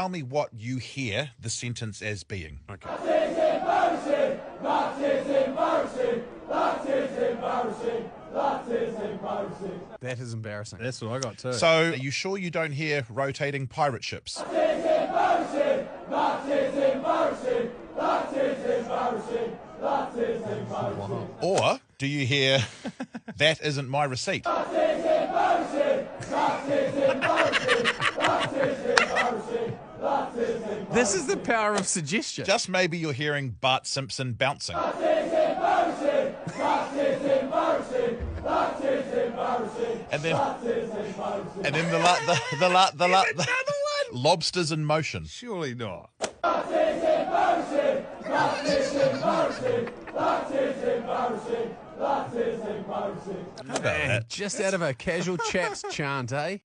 Tell me what you hear the sentence as being. Okay. That is embarrassing! That is embarrassing! That is embarrassing! That is embarrassing! That is embarrassing. That's what I got too. So, are you sure you don't hear rotating pirate ships? That is embarrassing! That is embarrassing! That is embarrassing! That is embarrassing! Or do you hear, that isn't my receipt? That is embarrassing! That is embarrassing! That is embarrassing! That is embarrassing! This is the power of suggestion. Just maybe you're hearing Bart Simpson bouncing. That is embarrassing! That is embarrassing! That is embarrassing! And then- That is embarrassing! And then the lobsters in motion. Surely not. That is embarrassing! That is embarrassing! That is embarrassing! That is embarrassing! How about that? Just out of a casual chap's chant, eh?